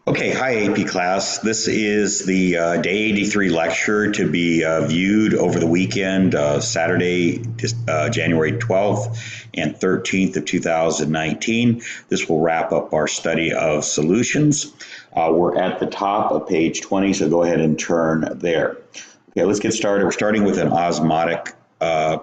Okay, hi AP class. This is the day 83 lecture to be viewed over the weekend, Saturday, January 12th and 13th of 2019. This will wrap up our study of solutions. We're at the top of page 20, so go ahead and turn there. Okay, let's get started. We're starting with an osmotic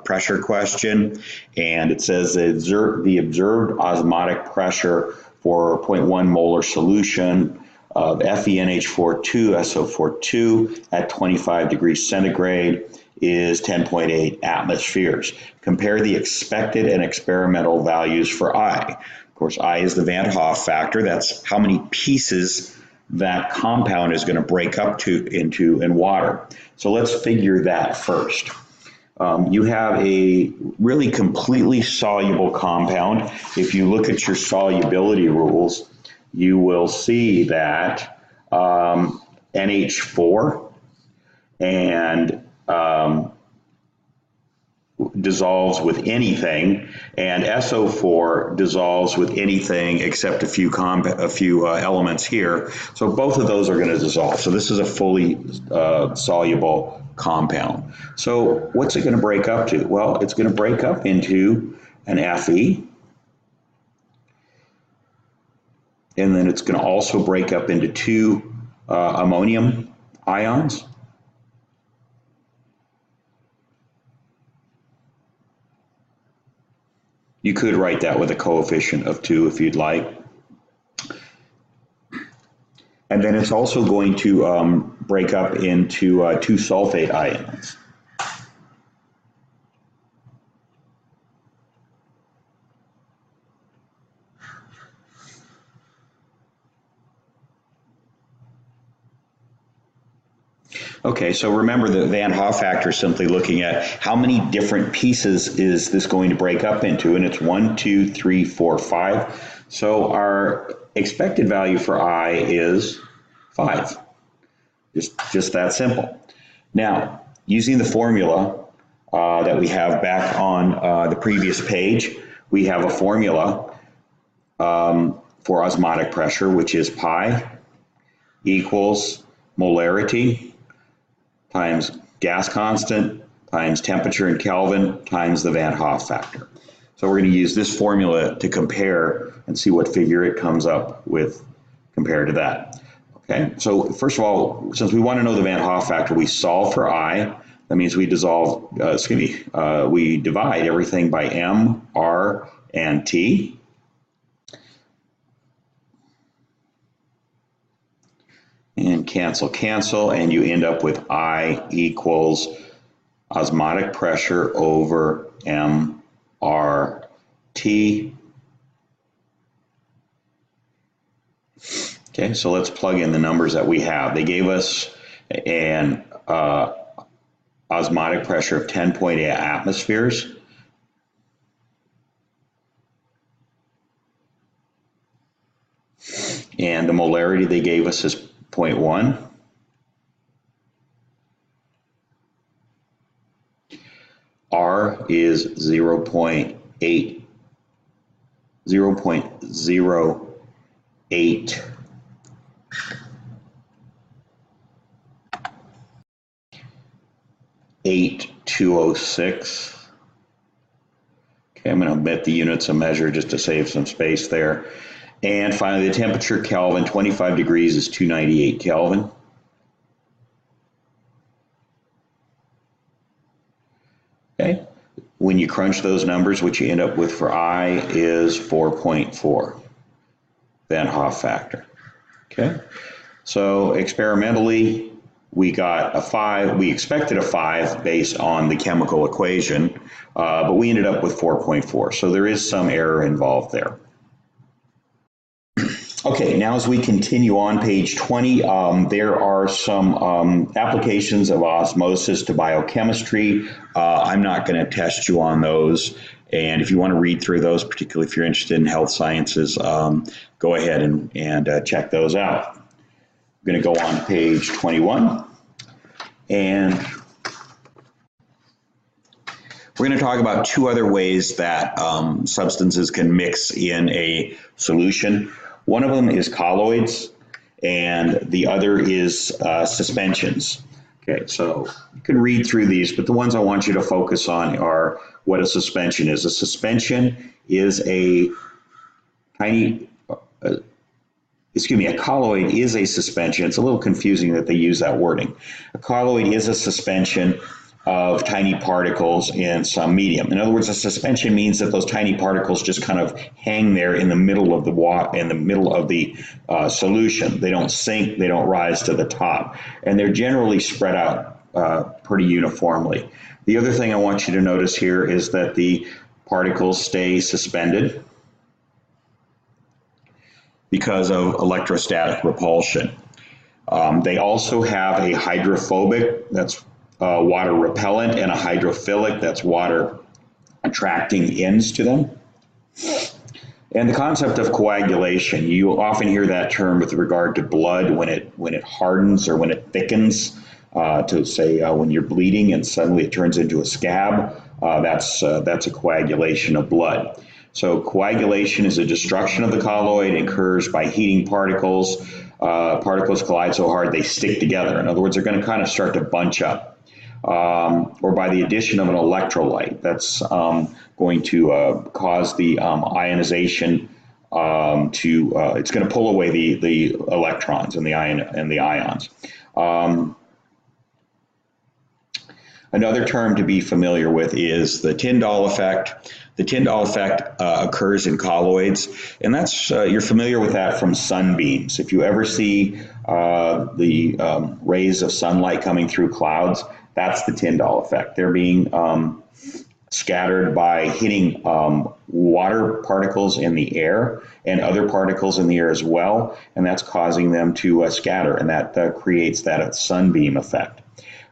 pressure question, and it says the observed osmotic pressure for 0.1 molar solution of FeNH42SO42 at 25 degrees centigrade is 10.8 atmospheres. Compare the expected and experimental values for I. Of course, I is the Van Hoff factor. That's how many pieces that compound is going to break up into in water. So let's figure that first. You have a really completely soluble compound. If you look at your solubility rules, you will see that NH4 and dissolves with anything, and SO4 dissolves with anything except a few elements here. So both of those are going to dissolve. So this is a fully soluble compound. So what's it going to break up to? Well, it's going to break up into an Fe, and then it's going to also break up into two ammonium ions. You could write that with a coefficient of 2 if you'd like. And then it's also going to break up into two sulfate ions. Okay, so remember the Van Hoff factor is simply looking at how many different pieces is this going to break up into, and it's 1, 2, 3, 4, 5. So our expected value for I is 5. Just that simple. Now, using the formula that we have back on the previous page, we have a formula for osmotic pressure, which is pi equals molarity times gas constant times temperature in Kelvin times the Van Hoff factor. So we're going to use this formula to compare and see what figure it comes up with compared to that. Okay, so first of all, since we want to know the Van Hoff factor, we solve for I. That means we we divide everything by M, R, and T. And cancel, and you end up with I equals osmotic pressure over MRT. Okay, so let's plug in the numbers that we have. They gave us an osmotic pressure of 10.8 atmospheres. And the molarity they gave us is 0.1. R is 0.08. 8206. Okay, I'm going to omit the units of measure just to save some space there. And finally, the temperature Kelvin, 25 degrees is 298 Kelvin. Okay, when you crunch those numbers, what you end up with for I is 4.4, Van Hoff factor. Okay, so experimentally, we got a 5. We expected a 5 based on the chemical equation, but we ended up with 4.4. So there is some error involved there. Okay, now as we continue on page 20, there are some applications of osmosis to biochemistry. I'm not going to test you on those, and if you want to read through those, particularly if you're interested in health sciences, go ahead and check those out. I'm going to go on to page 21, and we're going to talk about two other ways that substances can mix in a solution. One of them is colloids, and the other is suspensions. Okay, so you can read through these, but the ones I want you to focus on are what a suspension is. A suspension is a tiny, a colloid is a suspension. It's a little confusing that they use that wording. A colloid is a suspension of tiny particles in some medium. In other words, a suspension means that those tiny particles just kind of hang there in the middle of the solution. They don't sink, they don't rise to the top, and they're generally spread out pretty uniformly. The other thing I want you to notice here is that the particles stay suspended because of electrostatic repulsion. They also have a hydrophobic, that's water repellent, and a hydrophilic, that's water attracting ends to them. And the concept of coagulation, you often hear that term with regard to blood when it hardens or when it thickens, to say when you're bleeding and suddenly it turns into a scab. That's a coagulation of blood. So coagulation is a destruction of the colloid. It occurs by heating particles. Particles collide so hard they stick together. In other words, they're going to kind of start to bunch up. Or by the addition of an electrolyte. That's going to cause the ionization it's going to pull away the electrons and the ions. Another term to be familiar with is the Tyndall Effect. The Tyndall Effect occurs in colloids, and that's you're familiar with that from sunbeams. If you ever see the rays of sunlight coming through clouds, that's the Tyndall Effect. They're being scattered by hitting water particles in the air and other particles in the air as well, and that's causing them to scatter, and that creates that sunbeam effect.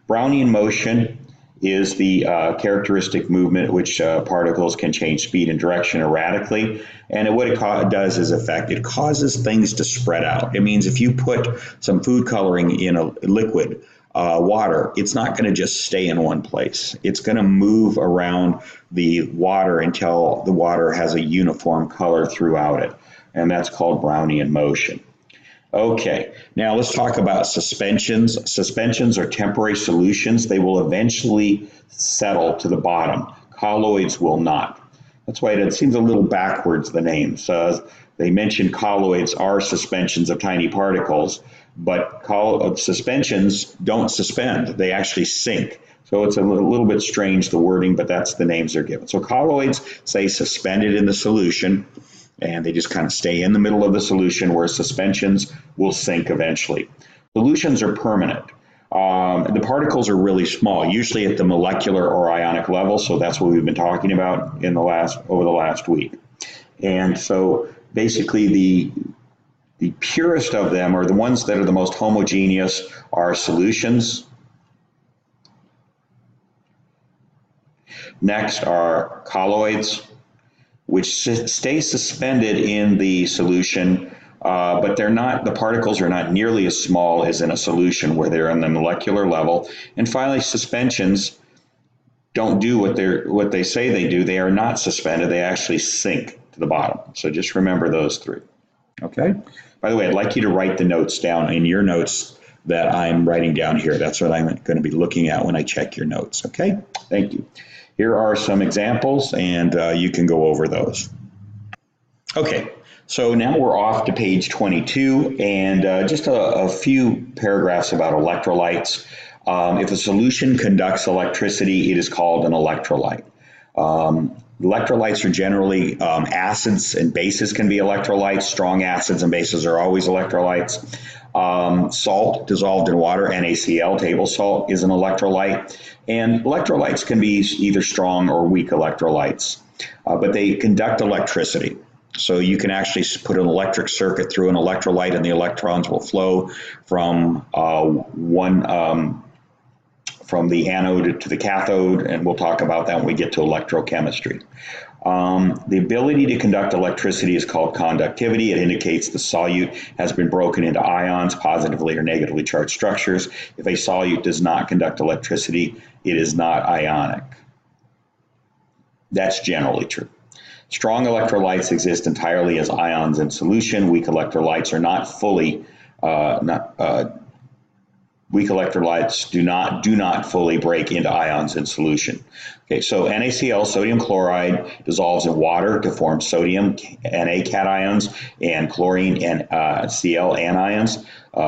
Brownian motion is the characteristic movement at which particles can change speed and direction erratically. And what it does is it causes things to spread out. It means if you put some food coloring in a liquid, water, it's not going to just stay in one place. It's going to move around the water until the water has a uniform color throughout it. And that's called Brownian motion. Okay, now let's talk about suspensions. Suspensions are temporary solutions. They will eventually settle to the bottom. Colloids will not. That's why it seems a little backwards, the name. So they mention colloids are suspensions of tiny particles, but suspensions don't suspend. They actually sink. So it's a little bit strange, the wording, but that's the names they're given. So colloids say suspended in the solution, and they just kind of stay in the middle of the solution, where suspensions will sink eventually. Solutions are permanent. The particles are really small, usually at the molecular or ionic level, so that's what we've been talking about over the last week. And so basically the purest of them, or the ones that are the most homogeneous, are solutions. Next are colloids, which stay suspended in the solution, but the particles are not nearly as small as in a solution where they're on the molecular level. And finally, suspensions don't do what they say they do. They are not suspended. They actually sink to the bottom. So just remember those three. Okay? By the way, I'd like you to write the notes down in your notes that I'm writing down here. That's what I'm going to be looking at when I check your notes. Okay? Thank you. Here are some examples, and you can go over those. Okay, so now we're off to page 22, and just a few paragraphs about electrolytes. If a solution conducts electricity, it is called an electrolyte. Electrolytes are generally acids, and bases can be electrolytes. Strong acids and bases are always electrolytes. Salt dissolved in water, NaCl, table salt, is an electrolyte. And electrolytes can be either strong or weak electrolytes, but they conduct electricity. So you can actually put an electric circuit through an electrolyte, and the electrons will flow from from the anode to the cathode, and we'll talk about that when we get to electrochemistry. The ability to conduct electricity is called conductivity. It indicates the solute has been broken into ions, positively or negatively charged structures. If a solute does not conduct electricity, it is not ionic. That's generally true. Strong electrolytes exist entirely as ions in solution. Weak electrolytes are not fully weak electrolytes do not fully break into ions in solution. Okay, so NaCl, sodium chloride, dissolves in water to form sodium Na cations and chlorine and Cl anions.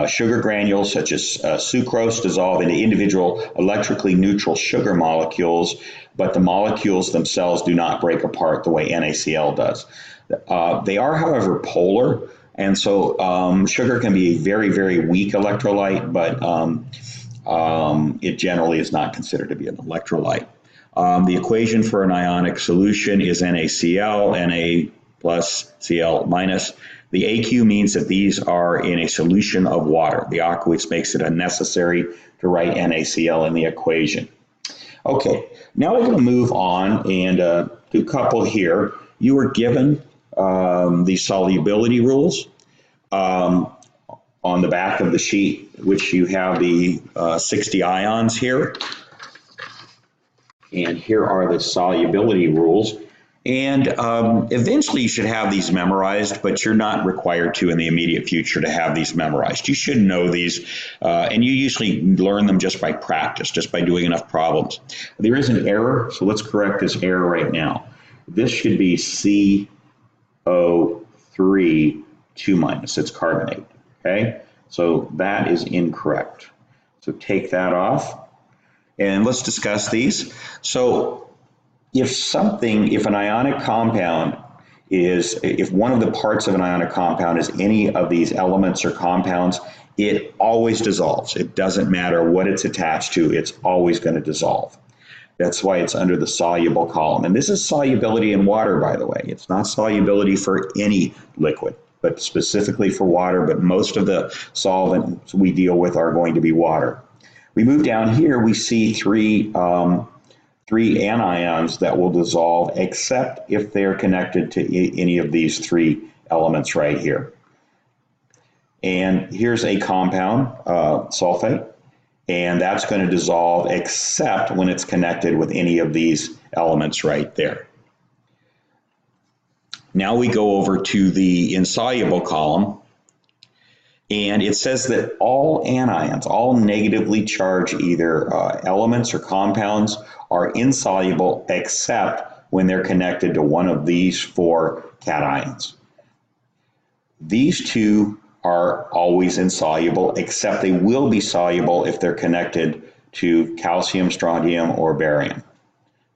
Sugar granules such as sucrose dissolve into individual electrically neutral sugar molecules, but the molecules themselves do not break apart the way NaCl does. They are, however, polar. And so sugar can be a very, very weak electrolyte, but it generally is not considered to be an electrolyte. The equation for an ionic solution is NaCl, Na plus Cl minus. The AQ means that these are in a solution of water. The aqueous makes it unnecessary to write NaCl in the equation. Okay, now we're going to move on and do a couple here. You were given the solubility rules on the back of the sheet, which you have the 60 ions here. And here are the solubility rules. And eventually you should have these memorized, but you're not required to in the immediate future to have these memorized. You should know these, and you usually learn them just by practice, just by doing enough problems. There is an error, so let's correct this error right now. This should be CO3 2 minus, it's carbonate, okay? So that is incorrect. So take that off, and let's discuss these. So if an ionic compound is, if one of the parts of an ionic compound is any of these elements or compounds, it always dissolves. It doesn't matter what it's attached to, it's always going to dissolve. That's why it's under the soluble column. And this is solubility in water, by the way. It's not solubility for any liquid, but specifically for water. But most of the solvents we deal with are going to be water. We move down here, we see three anions that will dissolve, except if they're connected to any of these three elements right here. And here's a compound, sulfate. And that's going to dissolve except when it's connected with any of these elements right there. Now we go over to the insoluble column, and it says that all anions, all negatively charged either elements or compounds, are insoluble except when they're connected to one of these four cations. These two are always insoluble, except they will be soluble if they're connected to calcium, strontium, or barium.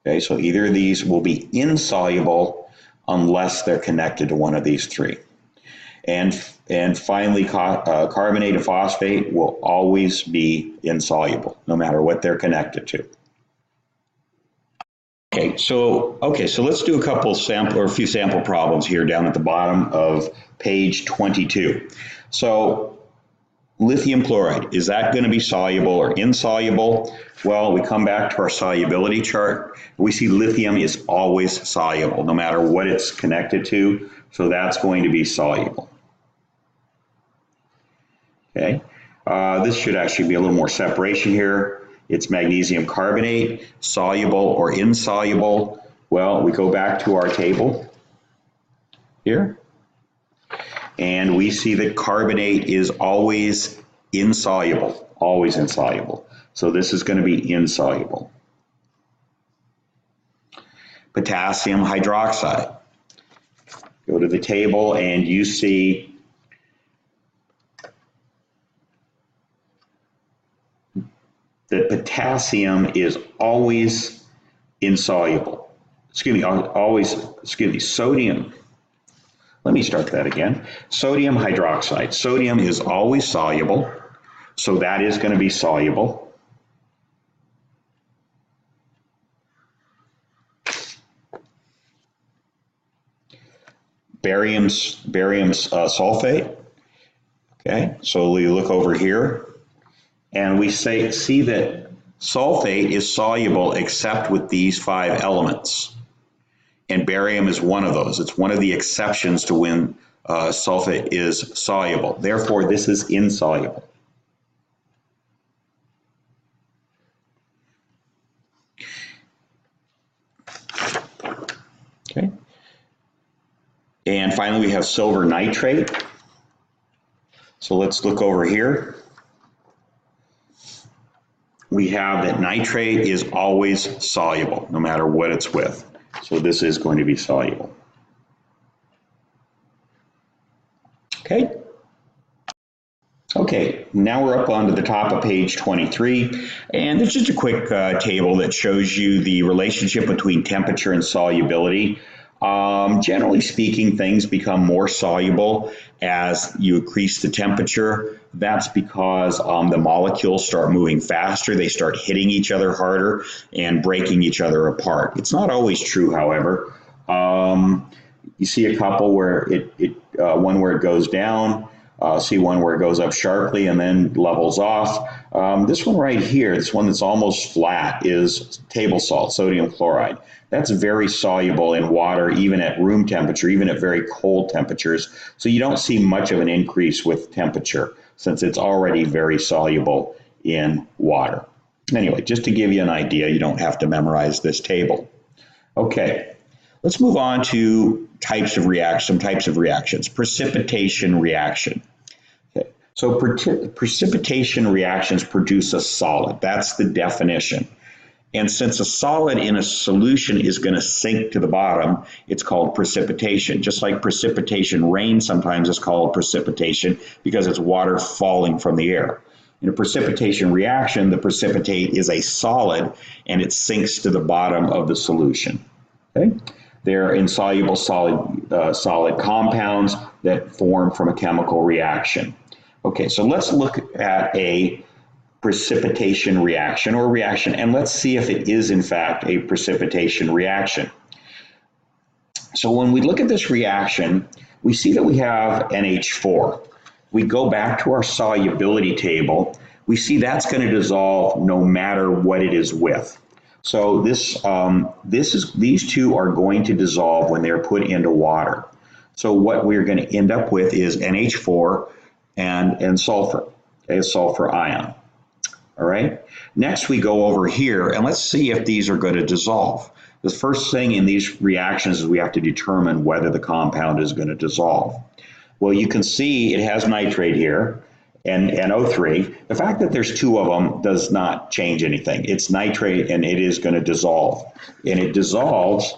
Okay, so either of these will be insoluble unless they're connected to one of these three. And finally, carbonate and phosphate will always be insoluble, no matter what they're connected to. Okay, so let's do a few sample problems here down at the bottom of page 22. So lithium chloride, is that going to be soluble or insoluble? Well, we come back to our solubility chart. We see lithium is always soluble, no matter what it's connected to. So that's going to be soluble. Okay, this should actually be a little more separation here. It's magnesium carbonate, soluble or insoluble. Well, we go back to our table here, and we see that carbonate is always insoluble, always insoluble. So this is going to be insoluble. Potassium hydroxide. Go to the table and you see that potassium is always insoluble. Sodium. Let me start that again. Sodium hydroxide. Sodium is always soluble, so that is going to be soluble. Barium's sulfate. Okay, so we look over here, and we see that sulfate is soluble except with these five elements. And barium is one of those. It's one of the exceptions to when sulfate is soluble. Therefore, this is insoluble. Okay. And finally, we have silver nitrate. So let's look over here. We have that nitrate is always soluble, no matter what it's with. So this is going to be soluble. Okay. Okay, now we're up onto the top of page 23, and it's just a quick table that shows you the relationship between temperature and solubility. Generally speaking, things become more soluble as you increase the temperature. That's because the molecules start moving faster, they start hitting each other harder and breaking each other apart. It's not always true, however. You see a couple where one where it goes down, see one where it goes up sharply and then levels off. This one right here, this one that's almost flat, is table salt, sodium chloride. That's very soluble in water, even at room temperature, even at very cold temperatures. So you don't see much of an increase with temperature since it's already very soluble in water. Anyway, just to give you an idea, you don't have to memorize this table. Okay, let's move on to some types of reactions. Precipitation reaction. Okay. So precipitation reactions produce a solid. That's the definition. And since a solid in a solution is going to sink to the bottom, it's called precipitation. Just like precipitation, rain sometimes is called precipitation because it's water falling from the air. In a precipitation reaction, the precipitate is a solid and it sinks to the bottom of the solution. Okay? They're insoluble solid compounds that form from a chemical reaction. Okay, so let's look at a precipitation reaction or reaction, and let's see if it is in fact a precipitation reaction. So when we look at this reaction, we see that we have NH4. We go back to our solubility table, we see that's going to dissolve no matter what it is with. So these two are going to dissolve when they're put into water. So what we're going to end up with is NH4 and sulfur, a sulfur ion. All right. Next, we go over here and let's see if these are going to dissolve. The first thing in these reactions is we have to determine whether the compound is going to dissolve. Well, you can see it has nitrate here and NO3. The fact that there's two of them does not change anything. It's nitrate and it is going to dissolve. And it dissolves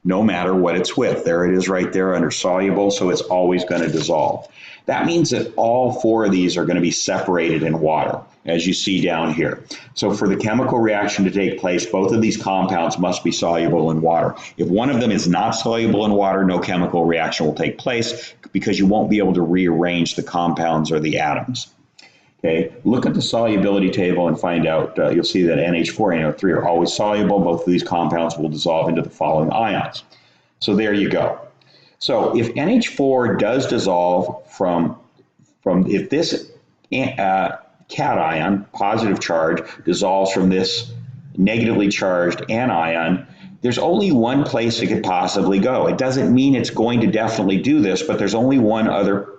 no matter what it's with. There it is right there under soluble, so it's always going to dissolve. That means that all four of these are going to be separated in water, as you see down here. So for the chemical reaction to take place, both of these compounds must be soluble in water. If one of them is not soluble in water, no chemical reaction will take place because you won't be able to rearrange the compounds or the atoms. Okay, look at the solubility table and find out, you'll see that NH4 and NO3 are always soluble. Both of these compounds will dissolve into the following ions. So there you go. So if NH4 does dissolve if this cation, positive charge, dissolves from this negatively charged anion, there's only one place it could possibly go. It doesn't mean it's going to definitely do this, but there's only one other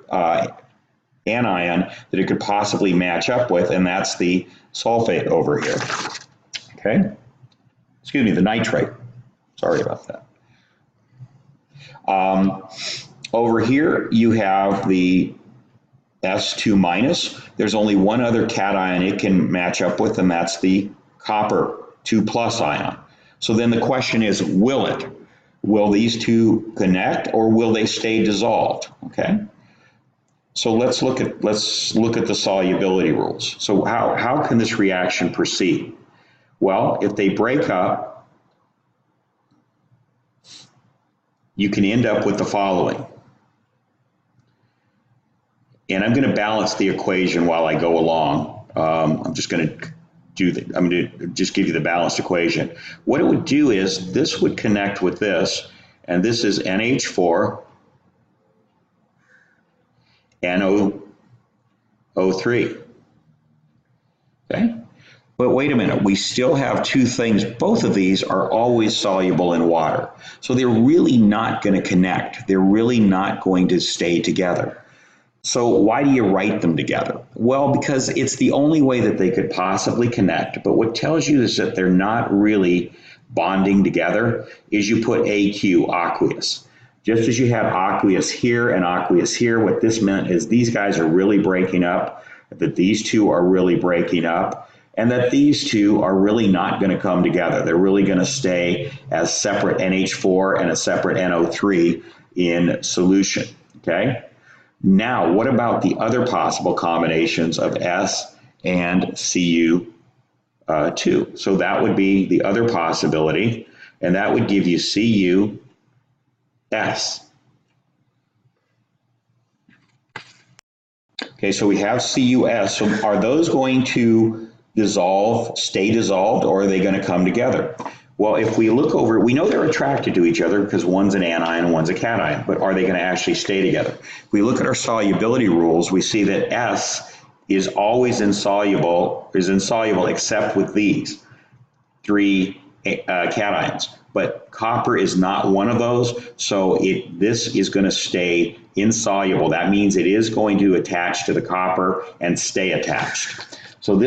anion that it could possibly match up with, and that's the sulfate over here. Okay? Excuse me, the nitrate. Sorry about that. Over here, you have the S2 minus. There's only one other cation it can match up with, and that's the copper 2 plus ion. So then the question is, will these two connect or will they stay dissolved? Okay. So let's look at the solubility rules. So how can this reaction proceed? Well, if they break up, you can end up with the following. And I'm going to balance the equation while I go along. I'm just going to just give you the balanced equation. What it would do is this would connect with this, and this is NH4, NO3. Okay? But wait a minute, we still have two things. Both of these are always soluble in water. So they're really not going to connect. They're really not going to stay together. So why do you write them together? Well, because it's the only way that they could possibly connect. But what tells you is that they're not really bonding together is you put AQ, aqueous. Just as you have aqueous here and aqueous here, what this meant is these guys are really breaking up, that these two are really breaking up, and that these two are really not going to come together. They're really going to stay as separate NH4 and a separate NO3 in solution, okay? Now, what about the other possible combinations of S and Cu2? So that would be the other possibility, and that would give you CuS. Okay, so we have CuS. So are those going to dissolve, stay dissolved, or are they going to come together? Well, if we look over, we know they're attracted to each other because one's an anion and one's a cation, but are they going to actually stay together? If we look at our solubility rules, we see that S is always insoluble except with these three cations. But copper is not one of those, so this is going to stay insoluble. That means it is going to attach to the copper and stay attached. So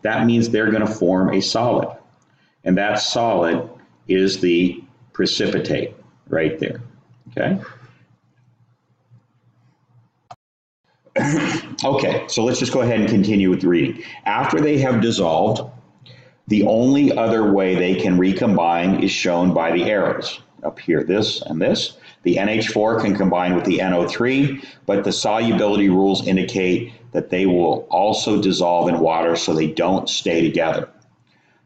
that means they're going to form a solid. And that solid is the precipitate right there, okay? Okay, so let's just go ahead and continue with the reading. After they have dissolved, the only other way they can recombine is shown by the arrows. Up here, this and this. The NH4 can combine with the NO3, but the solubility rules indicate that they will also dissolve in water so they don't stay together.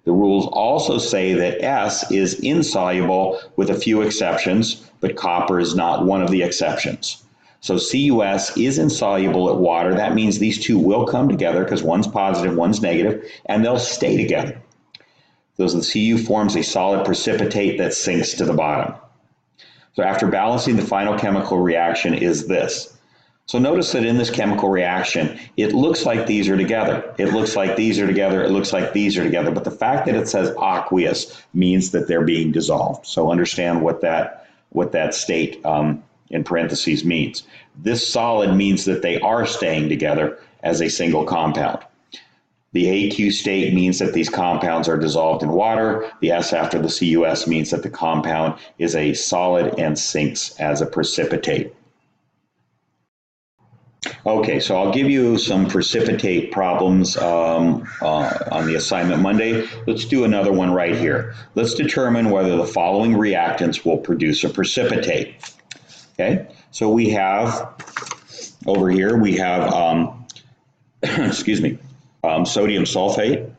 The rules also say that S is insoluble with a few exceptions, but copper is not one of the exceptions. So CuS is insoluble at water. That means these two will come together because one's positive, one's negative, and they'll stay together. So the Cu forms a solid precipitate that sinks to the bottom. So after balancing, the final chemical reaction is this. So notice that in this chemical reaction, it looks like these are together. It looks like these are together. It looks like these are together. But the fact that it says aqueous means that they're being dissolved. So understand what that state in parentheses means. This solid means that they are staying together as a single compound. The AQ state means that these compounds are dissolved in water. The S after the CuS means that the compound is a solid and sinks as a precipitate. Okay, so I'll give you some precipitate problems on the assignment Monday. Let's do another one right here. Let's determine whether the following reactants will produce a precipitate. Okay, so we have, over here, we have, excuse me, sodium sulfate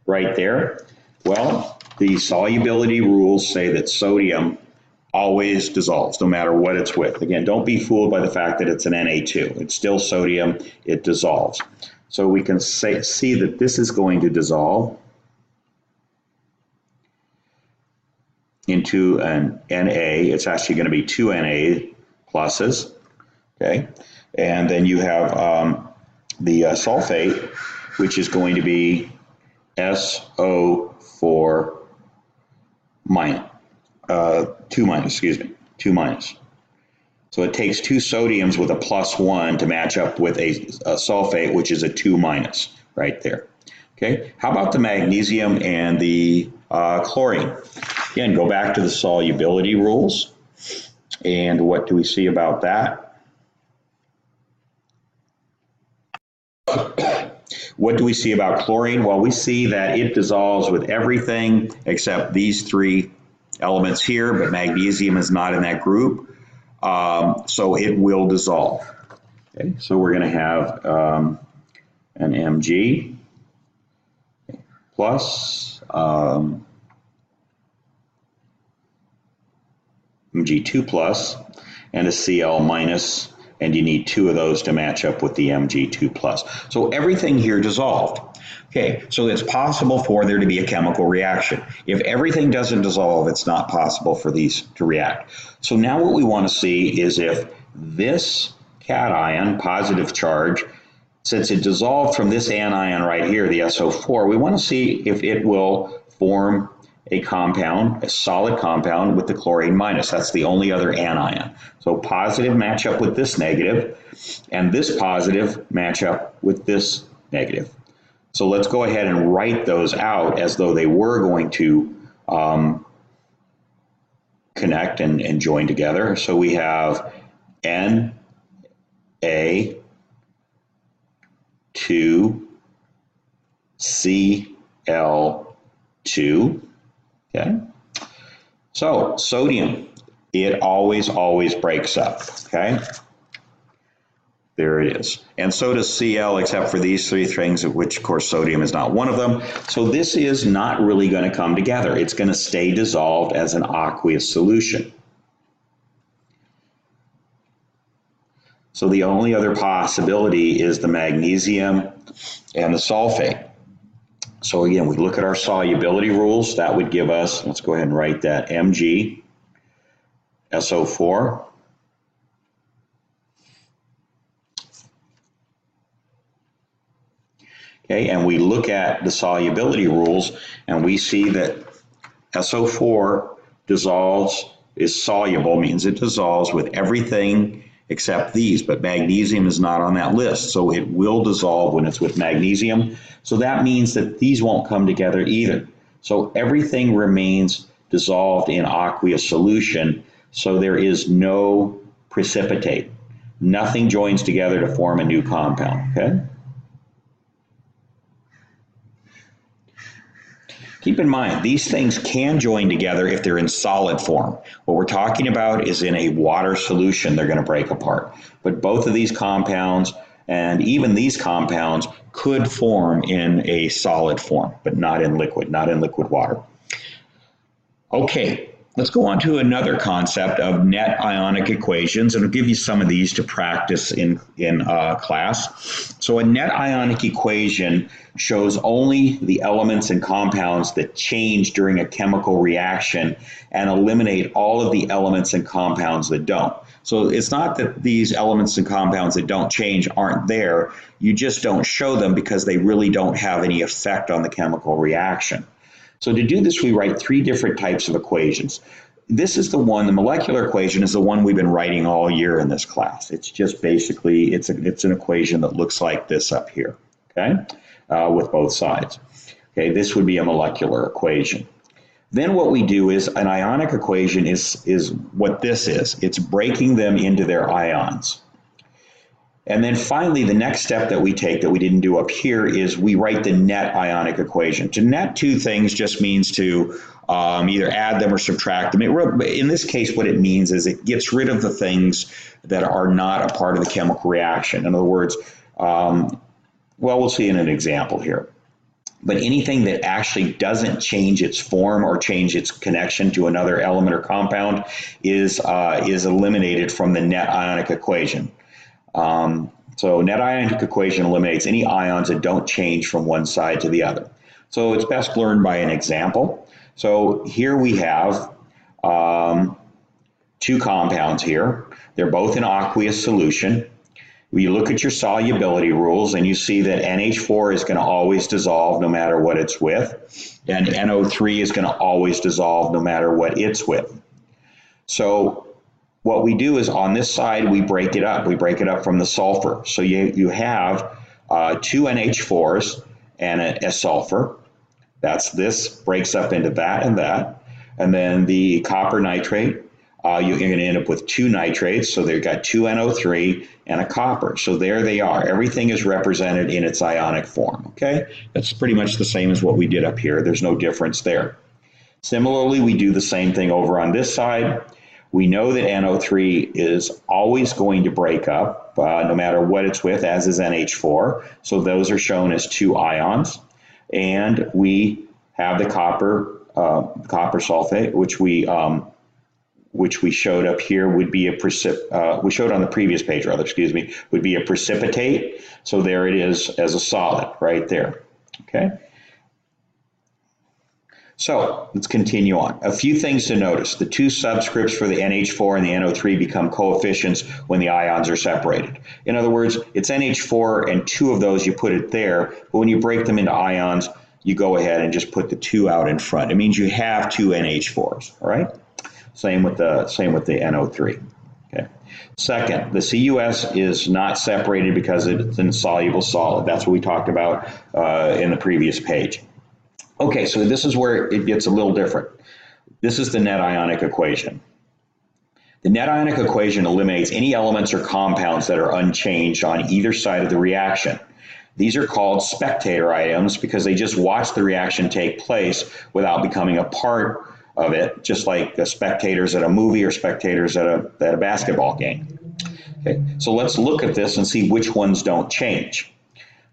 right there. Well, the solubility rules say that sodium always dissolves, no matter what it's with. Again, don't be fooled by the fact that it's an Na2. It's still sodium, it dissolves. So we can see that this is going to dissolve into an Na. It's actually going to be two Na pluses, okay? And then you have the sulfate, which is going to be SO4 minus. 2 minus, excuse me, 2 minus. So it takes two sodiums with a +1 to match up with a sulfate, which is a 2 minus right there. Okay, how about the magnesium and the chlorine? Again, go back to the solubility rules. And what do we see about that? What do we see about chlorine? Well, we see that it dissolves with everything except these three elements here, but magnesium is not in that group, so it will dissolve. Okay, so we're going to have an Mg plus Mg2 plus and a Cl minus, and you need two of those to match up with the Mg2 plus. So everything here dissolved. Okay, so it's possible for there to be a chemical reaction. If everything doesn't dissolve, it's not possible for these to react. So now what we want to see is if this cation, positive charge, since it dissolved from this anion right here, the SO4, we want to see if it will form a compound, a solid compound with the chlorine minus. That's the only other anion. So positive match up with this negative, and this positive match up with this negative. So let's go ahead and write those out as though they were going to connect and join together. So we have Na2Cl2. Okay. So sodium, it always breaks up. Okay. There it is. And so does Cl, except for these three things, of which, of course, sodium is not one of them. So this is not really going to come together. It's going to stay dissolved as an aqueous solution. So the only other possibility is the magnesium and the sulfate. So again, we look at our solubility rules. That would give us, let's go ahead and write that, MgSO4. Okay, and we look at the solubility rules and we see that SO4 dissolves, is soluble, means it dissolves with everything except these, but magnesium is not on that list, so it will dissolve when it's with magnesium. So that means that these won't come together either. So everything remains dissolved in aqueous solution, so there is no precipitate. Nothing joins together to form a new compound, okay? Keep in mind, these things can join together if they're in solid form. What we're talking about is in a water solution, they're going to break apart. But both of these compounds and even these compounds could form in a solid form, but not in liquid water. Okay, let's go on to another concept of net ionic equations, and I'll give you some of these to practice in class. So a net ionic equation shows only the elements and compounds that change during a chemical reaction and eliminate all of the elements and compounds that don't. So it's not that these elements and compounds that don't change aren't there, you just don't show them because they really don't have any effect on the chemical reaction. So to do this, we write three different types of equations. This is the one, the molecular equation is the one we've been writing all year in this class. It's just basically, it's an equation that looks like this up here, okay, with both sides. Okay, this would be a molecular equation. Then what we do is an ionic equation is what this is. It's breaking them into their ions. And then finally, the next step that we take that we didn't do up here is we write the net ionic equation. To net two things just means to either add them or subtract them. In this case, what it means is it gets rid of the things that are not a part of the chemical reaction. In other words, well, we'll see in an example here. But anything that actually doesn't change its form or change its connection to another element or compound is eliminated from the net ionic equation. So net ionic equation eliminates any ions that don't change from one side to the other. So it's best learned by an example. So here we have two compounds here. They're both in aqueous solution. You look at your solubility rules and you see that NH4 is going to always dissolve no matter what it's with, and NO3 is going to always dissolve no matter what it's with. So what we do is on this side, we break it up. We break it up from the sulfur. So you have two NH4s and a sulfur. This breaks up into that and that. And then the copper nitrate, you're going to end up with two nitrates. So they've got two NO3 and a copper. So there they are. Everything is represented in its ionic form. Okay, that's pretty much the same as what we did up here. There's no difference there. Similarly, we do the same thing over on this side. We know that NO3 is always going to break up no matter what it's with, as is NH4. So those are shown as two ions. And we have the copper sulfate, which we showed up here would be we showed on the previous page, rather, would be a precipitate. So there it is as a solid right there. Okay. So let's continue on. A few things to notice. The two subscripts for the NH4 and the NO3 become coefficients when the ions are separated. In other words, it's NH4 and two of those, you put it there, but when you break them into ions, you go ahead and just put the two out in front. It means you have two NH4s, all right? Same with the NO3. Okay. Second, the CUS is not separated because it's an insoluble solid. That's what we talked about in the previous page. Okay, so this is where it gets a little different. This is the net ionic equation. The net ionic equation eliminates any elements or compounds that are unchanged on either side of the reaction. These are called spectator items because they just watch the reaction take place without becoming a part of it, just like the spectators at a movie or spectators at a basketball game. Okay, so let's look at this and see which ones don't change.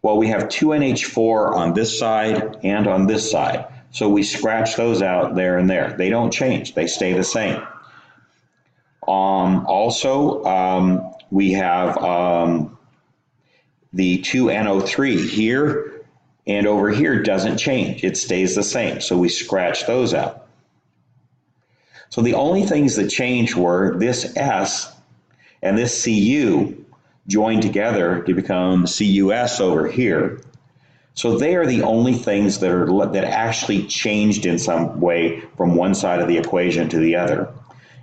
Well, we have 2NH4 on this side and on this side. So we scratch those out there and there. They don't change. They stay the same. We have the 2NO3 here and over here doesn't change. It stays the same. So we scratch those out. So the only things that changed were this S and this Cu joined together to become CuS over here. So they are the only things that actually changed in some way from one side of the equation to the other.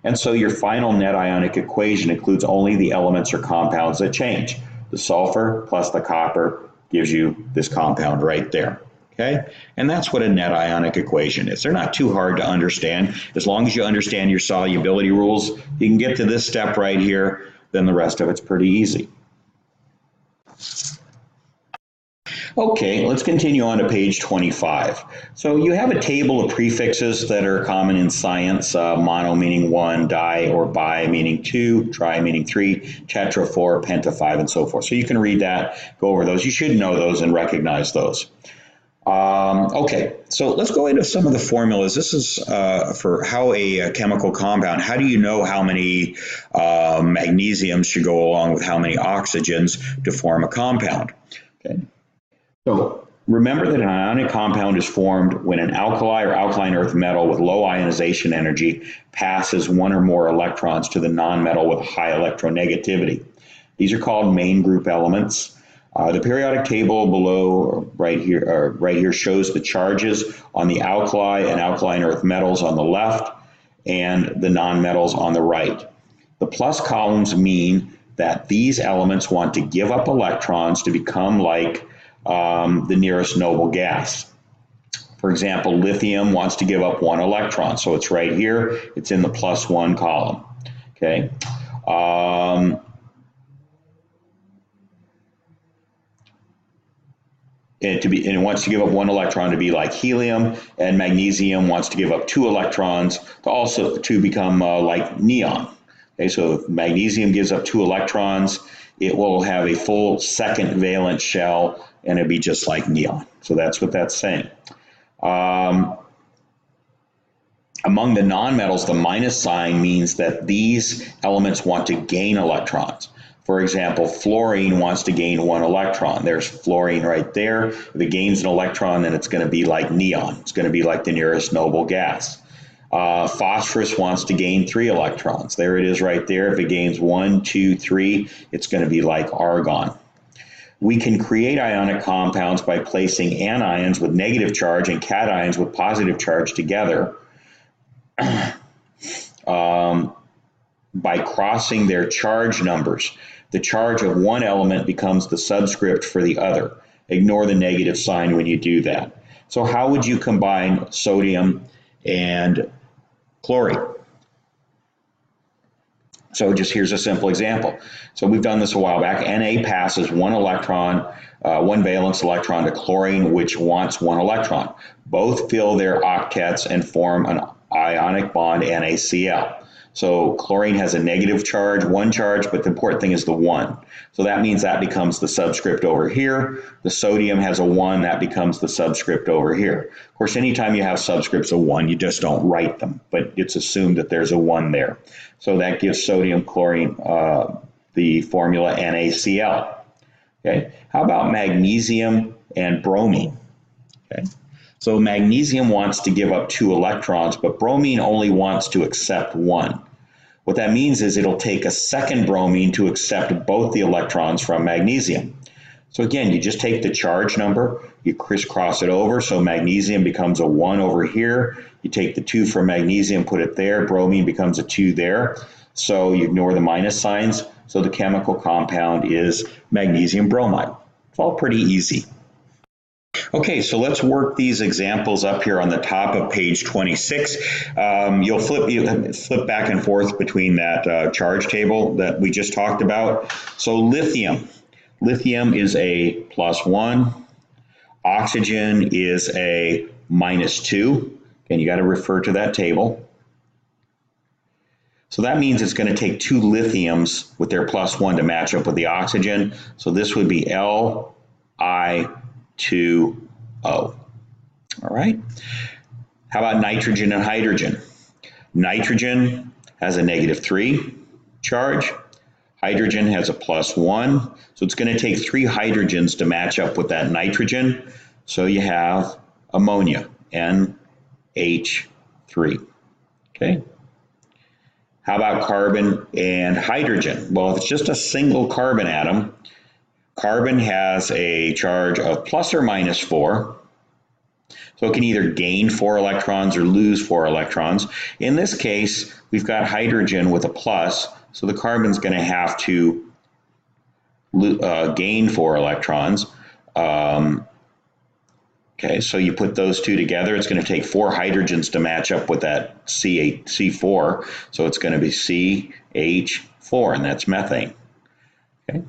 And so your final net ionic equation includes only the elements or compounds that change. The sulfur plus the copper gives you this compound right there. Okay? And that's what a net ionic equation is. They're not too hard to understand. As long as you understand your solubility rules, you can get to this step right here, then the rest of it's pretty easy. Okay, let's continue on to page 25. So you have a table of prefixes that are common in science, mono meaning one, di or bi meaning two, tri meaning three, tetra four, penta five, and so forth. So you can read that, go over those. You should know those and recognize those. Okay, so let's go into some of the formulas. This is for how a chemical compound, how do you know how many magnesiums should go along with how many oxygens to form a compound? Okay. So remember that an ionic compound is formed when an alkali or alkaline earth metal with low ionization energy passes one or more electrons to the nonmetal with high electronegativity. These are called main group elements. The periodic table below right here shows the charges on the alkali and alkaline earth metals on the left and the nonmetals on the right. The plus columns mean that these elements want to give up electrons to become like the nearest noble gas. For example, lithium wants to give up one electron, so it's right here. It's in the +1 column. Okay. And it wants to give up one electron to be like helium, and magnesium wants to give up 2 electrons to become like neon. Okay, so if magnesium gives up 2 electrons, it will have a full second valence shell and it'd be just like neon. So that's what that's saying. Among the nonmetals, the minus sign means that these elements want to gain electrons. For example, fluorine wants to gain 1 electron. There's fluorine right there. If it gains an electron, then it's going to be like neon. It's going to be like the nearest noble gas. Phosphorus wants to gain 3 electrons. There it is right there. If it gains 1, 2, 3, it's going to be like argon. We can create ionic compounds by placing anions with negative charge and cations with positive charge together by crossing their charge numbers. The charge of one element becomes the subscript for the other. Ignore the negative sign when you do that. So how would you combine sodium and chlorine? So just here's a simple example. So we've done this a while back. Na passes 1 electron, 1 valence electron to chlorine, which wants 1 electron. Both fill their octets and form an ionic bond, NaCl. So chlorine has a negative charge, 1 charge, but the important thing is the 1. So that means that becomes the subscript over here. The sodium has a 1, that becomes the subscript over here. Of course, anytime you have subscripts of 1, you just don't write them, but it's assumed that there's a 1 there. So that gives sodium chlorine the formula NaCl. Okay. How about magnesium and bromine? Okay. So magnesium wants to give up 2 electrons, but bromine only wants to accept 1. What that means is it'll take a second bromine to accept both the electrons from magnesium. So again, you just take the charge number, you crisscross it over, so magnesium becomes a 1 over here. You take the 2 from magnesium, put it there, bromine becomes a 2 there. So you ignore the minus signs, so the chemical compound is magnesium bromide. It's all pretty easy. Okay, so let's work these examples up here on the top of page 26. You'll flip back and forth between that charge table that we just talked about. So lithium. Lithium is a +1. Oxygen is a -2. And you got to refer to that table. So that means it's going to take two lithiums with their +1 to match up with the oxygen. So this would be Li2O. All right. How about nitrogen and hydrogen? Nitrogen has a -3 charge. Hydrogen has a +1. So it's going to take three hydrogens to match up with that nitrogen. So you have ammonia, NH3. Okay. How about carbon and hydrogen? Well, if it's just a single carbon atom, carbon has a charge of ±4. So it can either gain 4 electrons or lose 4 electrons. In this case, we've got hydrogen with a plus, so the carbon's going to have to gain 4 electrons. Okay, so you put those two together, it's going to take 4 hydrogens to match up with that C4, so it's going to be CH4, and that's methane. Okay.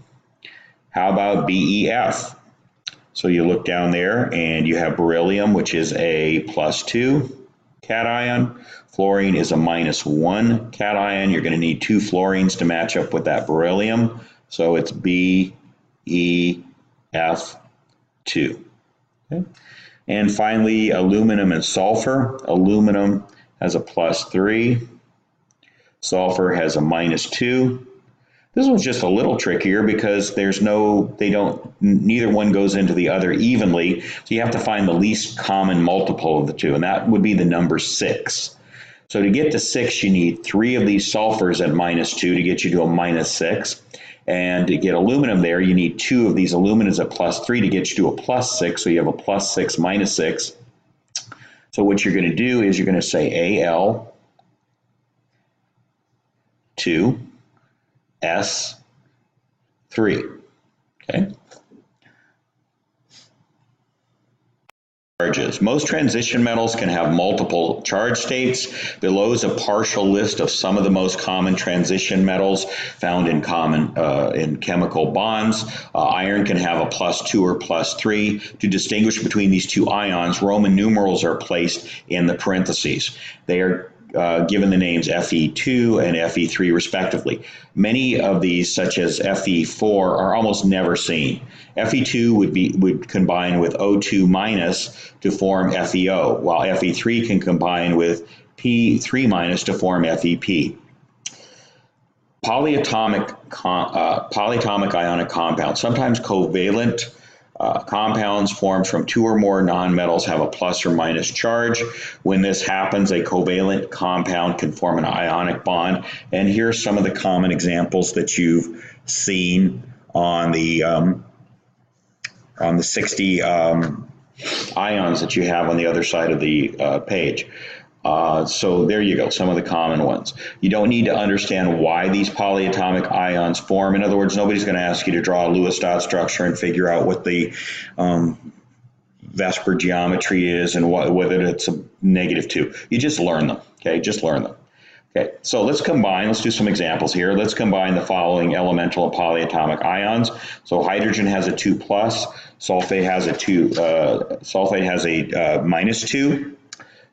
How about BEF? So you look down there, and you have beryllium, which is a +2 cation. Fluorine is a -1 cation. You're going to need 2 fluorines to match up with that beryllium, so it's BEF2. Okay. And finally, aluminum and sulfur. Aluminum has a +3. Sulfur has a -2. This one's just a little trickier because neither one goes into the other evenly. So you have to find the least common multiple of the two, and that would be the number 6. So to get to 6, you need 3 of these sulfurs at -2 to get you to a -6. And to get aluminum there, you need 2 of these aluminums at +3 to get you to a +6. So you have a +6, -6. So what you're going to do is you're going to say Al2S3. Okay. Charges. Most transition metals can have multiple charge states. Below is a partial list of some of the most common transition metals found in chemical bonds. Iron can have a +2 or +3. To distinguish between these two ions, Roman numerals are placed in the parentheses. They are given the names Fe2 and Fe3 respectively. Many of these, such as Fe4, are almost never seen. Fe2 would combine with O2- to form FeO, while Fe3 can combine with P3- to form FeP. Polyatomic ionic compounds, sometimes covalent compounds formed from 2 or more nonmetals have a plus or minus charge. When this happens, a covalent compound can form an ionic bond. And here are some of the common examples that you've seen on the 60 ions that you have on the other side of the page. So there you go, some of the common ones. You don't need to understand why these polyatomic ions form. In other words, nobody's going to ask you to draw a Lewis dot structure and figure out what the Vesper geometry is and whether it's a -2. You just learn them, okay? Just learn them. Okay, so let's do some examples here. Let's combine the following elemental and polyatomic ions. So hydrogen has a 2+, sulfate has a -2.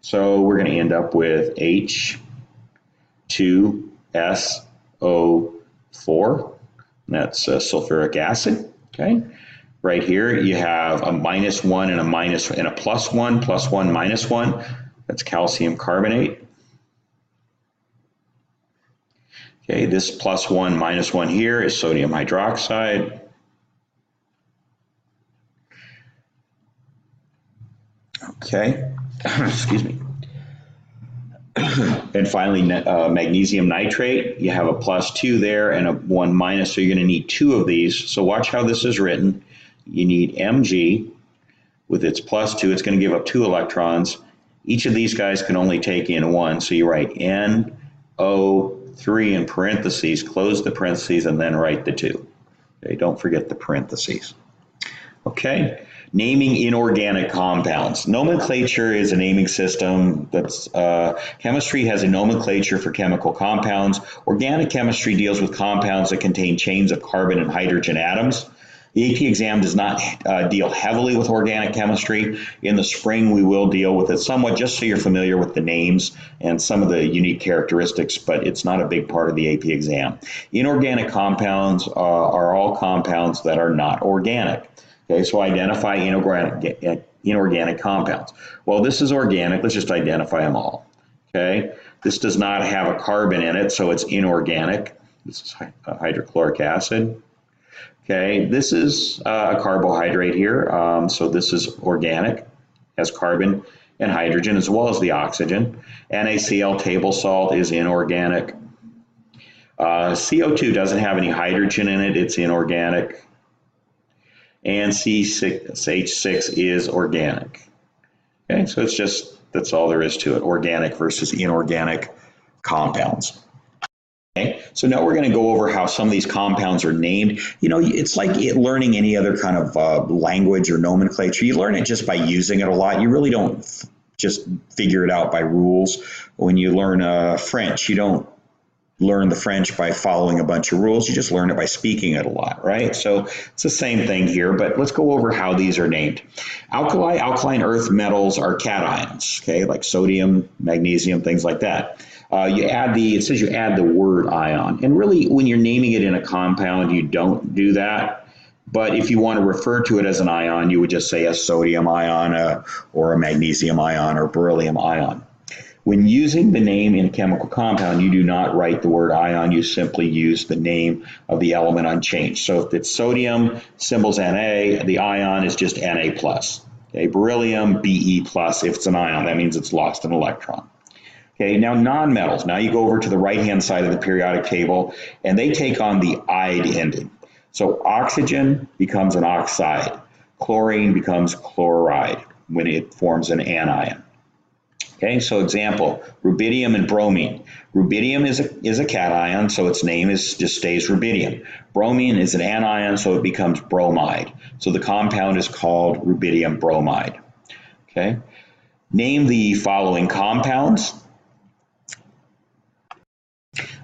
So we're going to end up with H2SO4. That's sulfuric acid. Okay. Right here you have a -1 and a +1, +1, -1. That's calcium carbonate. Okay, this +1, -1 here is sodium hydroxide. Okay, excuse me. And finally, magnesium nitrate. You have a +2 there and a 1-, so you're going to need 2 of these. So watch how this is written. You need Mg with its +2. It's going to give up 2 electrons. Each of these guys can only take in 1, so you write NO3 in parentheses, close the parentheses, and then write the 2. Okay, don't forget the parentheses. Okay, naming inorganic compounds. Nomenclature is a naming system that's, chemistry has a nomenclature for chemical compounds. Organic chemistry deals with compounds that contain chains of carbon and hydrogen atoms. The AP exam does not deal heavily with organic chemistry. In the spring, we will deal with it somewhat, just so you're familiar with the names and some of the unique characteristics, but it's not a big part of the AP exam. Inorganic compounds are all compounds that are not organic. Okay, so identify inorganic compounds. Well, this is organic. Let's just identify them all. Okay, this does not have a carbon in it, so it's inorganic. This is hydrochloric acid. Okay, this is a carbohydrate here, so this is organic, has carbon and hydrogen as well as the oxygen. NaCl table salt is inorganic. CO2 doesn't have any hydrogen in it, it's inorganic. And CH6 is organic. Okay, so it's just, that's all there is to it, organic versus inorganic compounds. Okay, so now we're going to go over how some of these compounds are named. You know, it's like learning any other kind of language or nomenclature. You learn it just by using it a lot. You really don't just figure it out by rules. When you learn French, you don't learn the French by following a bunch of rules. You just learn it by speaking it a lot, right? So it's the same thing here, but let's go over how these are named. Alkaline earth metals are cations, okay, like sodium, magnesium, things like that. It says you add the word ion, and really when you're naming it in a compound, you don't do that. But if you want to refer to it as an ion, you would just say a sodium ion or a magnesium ion or beryllium ion. When using the name in a chemical compound, you do not write the word ion, you simply use the name of the element unchanged. So if it's sodium, symbol's Na, the ion is just Na+. Okay, beryllium, Be+. If it's an ion, that means it's lost an electron. Okay, now nonmetals. Now you go over to the right-hand side of the periodic table, and they take on the "ide" ending. So oxygen becomes an oxide. Chlorine becomes chloride when it forms an anion. Okay, so example, rubidium and bromine. Rubidium is a cation, so its name just stays rubidium. Bromine is an anion, so it becomes bromide. So the compound is called rubidium bromide. Okay, name the following compounds.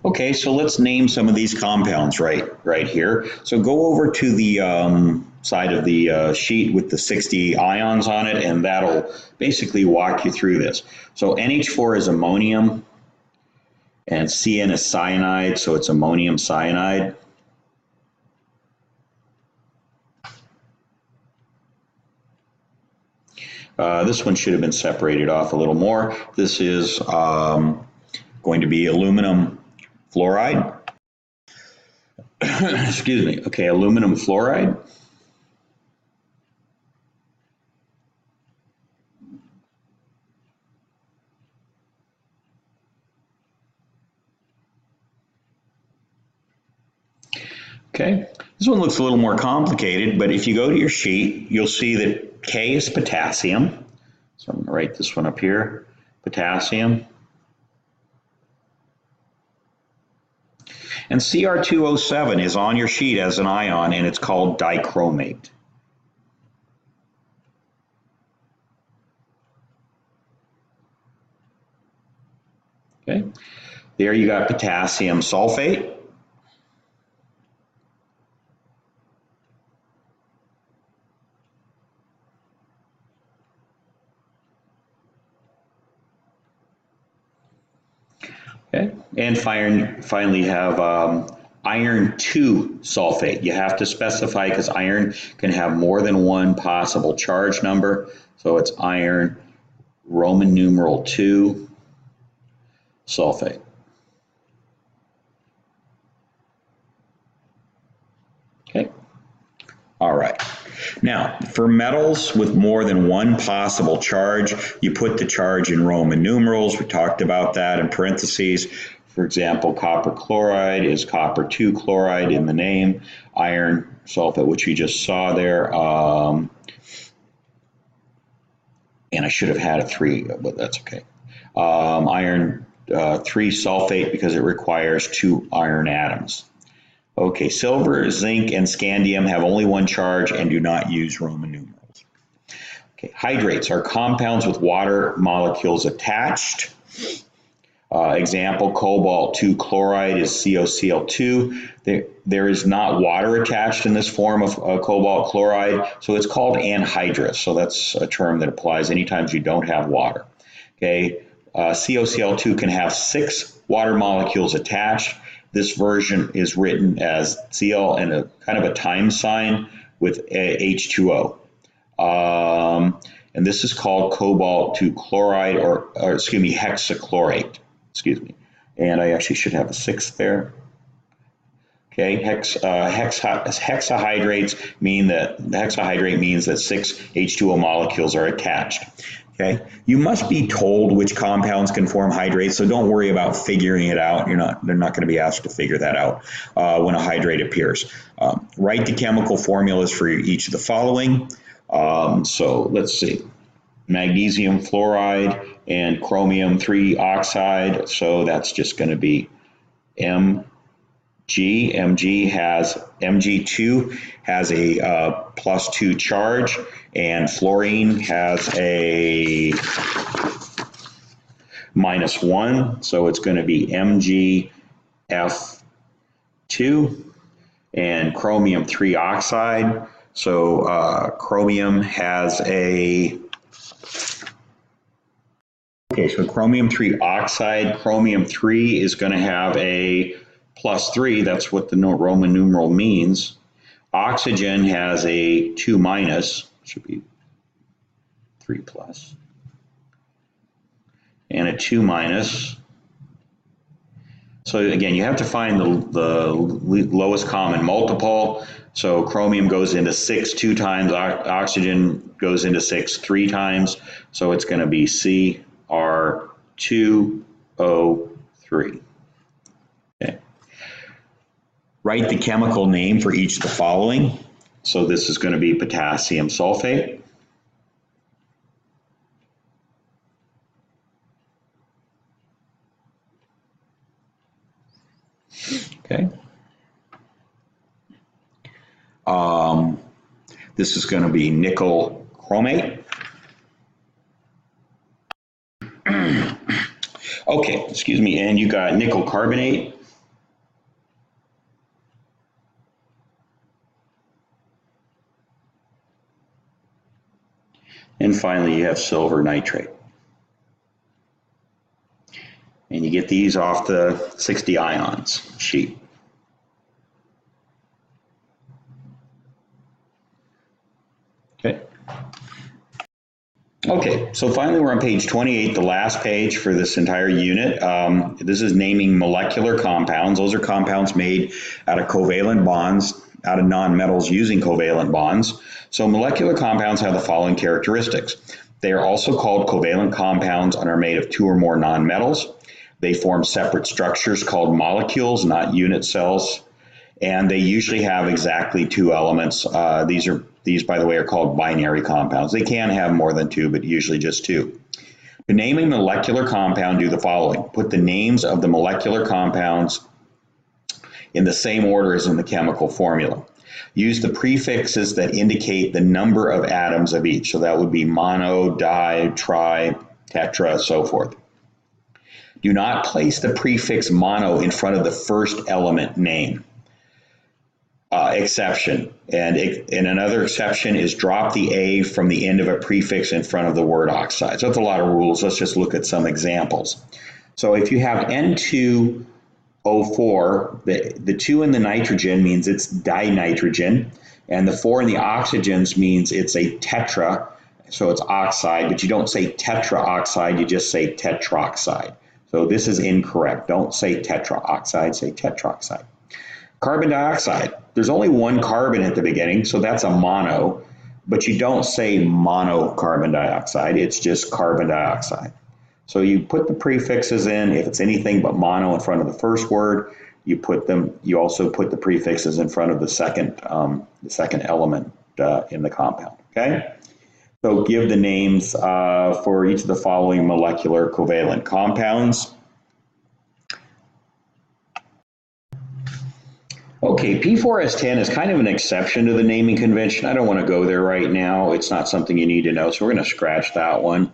Okay, so let's name some of these compounds right here. So go over to the side of the sheet with the 60 ions on it, and that'll basically walk you through this. So NH4 is ammonium, and CN is cyanide, so it's ammonium cyanide. This one should have been separated off a little more. This is going to be aluminum fluoride. Excuse me. Okay, aluminum fluoride. Okay, this one looks a little more complicated, but if you go to your sheet, you'll see that K is potassium. So I'm going to write this one up here, potassium. And Cr2O7 is on your sheet as an ion, and it's called dichromate. Okay, there you got potassium sulfate. Okay, and finally you have iron 2 sulfate. You have to specify because iron can have more than one possible charge number. So it's iron Roman numeral 2 sulfate. Okay, all right. Now, for metals with more than one possible charge, you put the charge in Roman numerals. We talked about that in parentheses. For example, copper chloride is copper 2 chloride in the name. Iron sulfate, which we just saw there. And I should have had a 3, but that's okay. Iron 3 sulfate because it requires 2 iron atoms. Okay, silver, zinc, and scandium have only one charge and do not use Roman numerals. Okay, hydrates are compounds with water molecules attached. Example, cobalt-2 chloride is CoCl2. There is not water attached in this form of cobalt chloride, so it's called anhydrous. So that's a term that applies anytime you don't have water. Okay, CoCl2 can have 6 water molecules attached. This version is written as Cl and a kind of a time sign with H2O. And this is called cobalt-2 chloride, or excuse me, hexachlorate. Excuse me. And I actually should have a 6 there. Okay, hexahydrates mean that the hexahydrate means that 6 H2O molecules are attached. Okay, you must be told which compounds can form hydrates, so don't worry about figuring it out. They're not going to be asked to figure that out when a hydrate appears. Write the chemical formulas for each of the following. So let's see, magnesium fluoride and chromium 3 oxide. So that's just going to be Mg. Mg2 has a +2 charge, and fluorine has a -1. So it's going to be MgF2, and chromium 3 oxide. So chromium has a, okay, so chromium 3 oxide, chromium 3 is going to have a +3, that's what the Roman numeral means. Oxygen has a 2-, should be 3+, and a 2-. So again, you have to find the lowest common multiple. So chromium goes into 6 2 times, oxygen goes into 6 3 times. So it's going to be Cr2O3. Okay. Write the chemical name for each of the following. So this is going to be potassium sulfate. Okay. This is going to be nickel chromate. Okay, excuse me, and you got nickel carbonate. And finally, you have silver nitrate. And you get these off the 60 ions sheet. Okay. Okay, so finally we're on page 28, the last page for this entire unit. This is naming molecular compounds. Those are compounds made out of covalent bonds, out of nonmetals using covalent bonds. So molecular compounds have the following characteristics. They are also called covalent compounds and are made of 2 or more nonmetals. They form separate structures called molecules, not unit cells, and they usually have exactly 2 elements. These, by the way, are called binary compounds. They can have more than 2, but usually just 2. To name a molecular compound, do the following. Put the names of the molecular compounds in the same order as in the chemical formula. Use the prefixes that indicate the number of atoms of each. So that would be mono, di, tri, tetra, so forth. Do not place the prefix mono in front of the first element name. Exception, and another exception is drop the A from the end of a prefix in front of the word oxide. So that's a lot of rules. Let's just look at some examples. So if you have N2O4, the 2 in the nitrogen means it's dinitrogen, and the 4 in the oxygens means it's a tetra, so it's oxide, but you don't say tetraoxide, you just say tetroxide. So this is incorrect. Don't say tetraoxide, say tetroxide. Carbon dioxide, there's only 1 carbon at the beginning, so that's a mono, but you don't say mono carbon dioxide, it's just carbon dioxide. So you put the prefixes in. If it's anything but mono in front of the first word, you also put the prefixes in front of the second element in the compound, okay? So give the names for each of the following molecular covalent compounds. Okay, P4S10 is kind of an exception to the naming convention. I don't want to go there right now. It's not something you need to know, so we're going to scratch that one.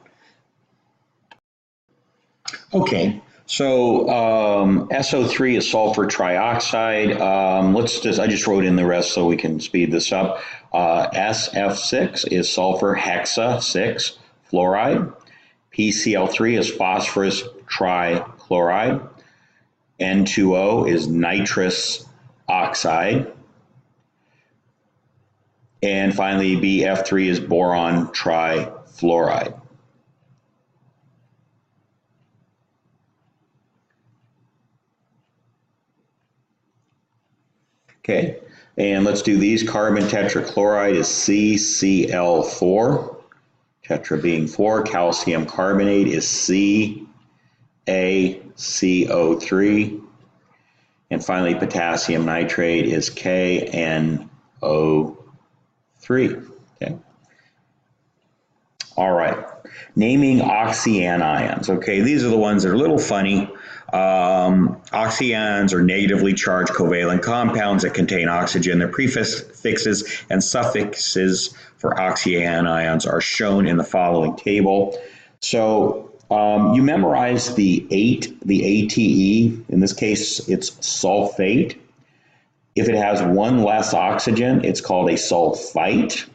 Okay, so SO3 is sulfur trioxide. I just wrote in the rest so we can speed this up. SF6 is sulfur hexa 6 fluoride. PCl3 is phosphorus trichloride. N2O is nitrous oxide. And finally, BF3 is boron trifluoride. Okay, and let's do these. Carbon tetrachloride is CCl4, tetra being 4. Calcium carbonate is CaCO3. And finally, potassium nitrate is KNO3. Okay. All right. Naming oxyanions. Okay, these are the ones that are a little funny. Oxyanions are negatively charged covalent compounds that contain oxygen. Their prefixes and suffixes for oxyanions are shown in the following table. So you memorize the ATE. In this case, it's sulfate. If it has one less oxygen, it's called a sulfite.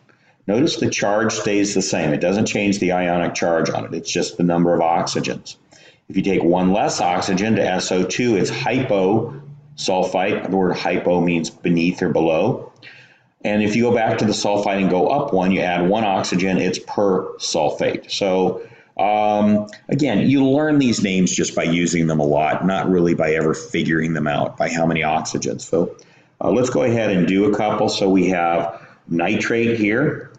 Notice the charge stays the same. It doesn't change the ionic charge on it. It's just the number of oxygens. If you take one less oxygen to SO2, it's hyposulfite. The word hypo means beneath or below. And if you go back to the sulfite and go up one, you add one oxygen, it's persulfate. So again, you learn these names just by using them a lot, not really by ever figuring them out by how many oxygens. So let's go ahead and do a couple. So we have nitrate here.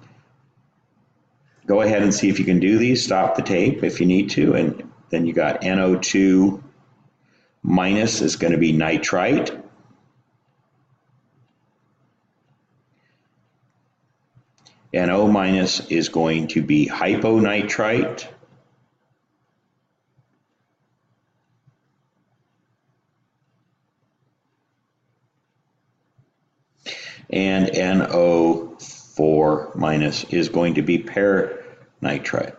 Go ahead and see if you can do these. Stop the tape if you need to. And then you got NO2 minus is going to be nitrite. NO minus is going to be hyponitrite. And NO4 minus is going to be pernitrate.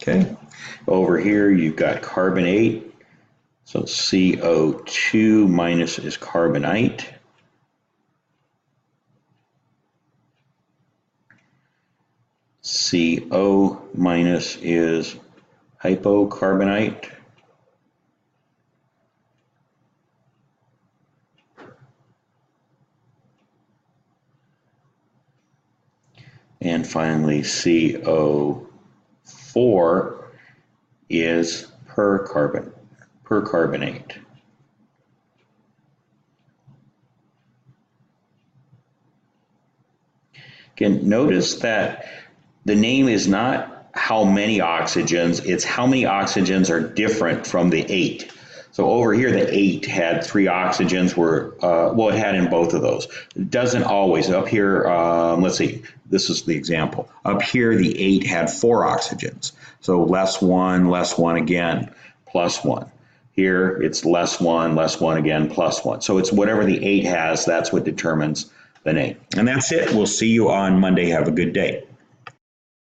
Okay, over here you've got carbonate. So CO2 minus is carbonite. CO minus is hypocarbonite. And finally, CO4 is percarbonate. Again, notice that the name is not how many oxygens, it's how many oxygens are different from the 8. So over here, the 8 had 3 oxygens, well, it had in both of those. It doesn't always. Up here, let's see, this is the example. Up here, the 8 had 4 oxygens. So less 1 again, plus 1. Here, it's less 1 again, plus 1. So it's whatever the 8 has, that's what determines the name. And that's it. We'll see you on Monday. Have a good day.